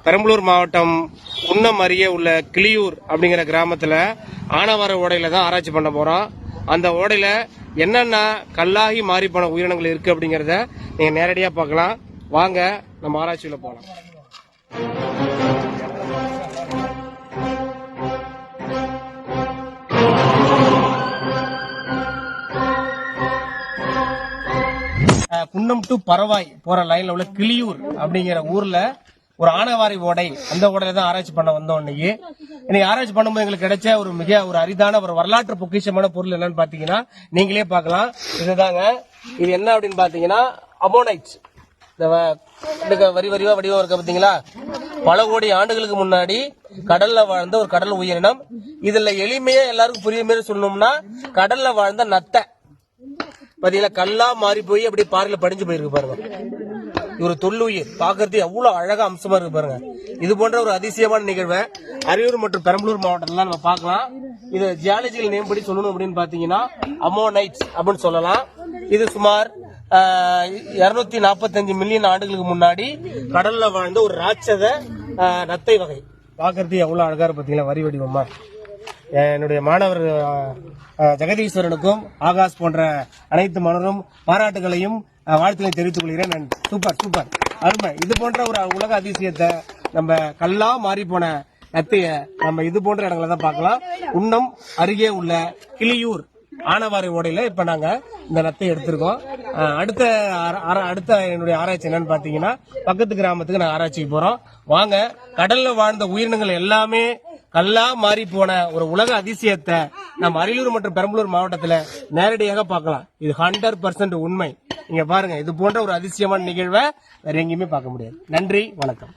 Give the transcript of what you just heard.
பெரம்பலூர் மாவட்டம் குன்னம் அருகே உள்ள கிளியூர் அப்படிங்கிற கிராமத்தில் ஆனவார ஓடையில தான் ஆராய்ச்சி பண்ண போகிறோம். அந்த ஓடையில என்னென்ன கல்லாகி மாறி போன உயிரினங்கள் இருக்கு அப்படிங்கிறத நீங்கள் நேரடியாக பார்க்கலாம். வாங்க நம்ம ஆராய்ச்சியில் போகலாம். குன்னம் டு பரவாய் போற லைன்ல உள்ள கிளியூர் அப்படிங்கிற ஊர்ல ஒரு ஆனவாரி ஓடை, அந்த ஓடையில தான் ஆராய்ச்சி பண்ண வந்தோம். இன்னைக்கு ஆராய்ச்சி பண்ணும்போது எங்களுக்கு கிடைச்ச ஒரு அரிதான ஒரு வரலாற்று பொக்கிஷமான பொருள் என்னன்னு பாத்தீங்கன்னா நீங்களே பார்க்கலாம். இதுதாங்க. இது என்ன அப்படின்னு பாத்தீங்கன்னா அமோனைட்ஸ். இந்த வரி வரிவா வடிவம் இருக்க பாத்தீங்களா? பல கோடி ஆண்டுகளுக்கு முன்னாடி கடல்ல வாழ்ந்த ஒரு கடல் உயிரினம். இதுல எளிமையா எல்லாருக்கும் புரிய மாதிரி சொல்லணும்னா கடல்ல வாழ்ந்த நத்தை பாத்தீங்களா, கல்லா மாறி போய் அப்படி பாறையில படிஞ்சு போயிருக்கு பாருங்க. ஒரு தொல்லுயிர் பாக்குறது எவ்வளவு அழகா அம்சமா இருக்கு பாருங்க. இது போன்ற ஒரு அதிசயமான நிகழ்வை அரியூர் மற்றும் பெரம்பலூர் மாவட்டத்துல நம்ம பார்க்கலாம். இது ஜியாலஜிக்கல் நேம் படி சொல்லணும் அப்படின்னு பாத்தீங்கன்னா அமோனைட்ஸ் அப்படின்னு சொல்லலாம். இது சுமார் 245 மில்லியன் ஆண்டுகளுக்கு முன்னாடி கடல்ல வாழ்ந்த ஒரு ராட்சத நத்தை வகை. பாக்குறது எவ்வளவு அழகா இருக்கு பாத்தீங்களா, வரி வடிவமா. என்னுடைய மாணவர் ஜெகதீஸ்வரனுக்கும் ஆகாஷ் போன்ற அனைத்து மாணவரும் பாராட்டுகளையும் வாழ்த்துக்களையும் தெரிவித்துக் கொள்கிறேன். சூப்பர் சூப்பர், அருமை. இது போன்ற ஒரு உலக அதிசயத்தை நம்ம கல்லா மாறி போன நத்தைய நம்ம இது போன்ற இடங்களை தான் பார்க்கலாம். குன்னம் அருகே உள்ள கிளியூர் ஆனவாரி ஓடையில இப்ப நாங்க இந்த நத்தை எடுத்திருக்கோம். அடுத்த என்னுடைய ஆராய்ச்சி என்னன்னு பாத்தீங்கன்னா பக்கத்து கிராமத்துக்கு நாங்க ஆராய்ச்சிக்கு போறோம். வாங்க, கடல்ல வாழ்ந்த உயிரினங்கள் எல்லாமே கல்லா மாறி போன ஒரு உலக அதிசயத்தை நம்ம அரியலூர் மற்றும் பெரம்பலூர் மாவட்டத்துல நேரடியாக பார்க்கலாம். இது 100% உண்மை. இங்க பாருங்க, இது போன்ற ஒரு அதிசயமான நிகழ்வை வேற எங்கேயுமே பார்க்க முடியாது. நன்றி, வணக்கம்.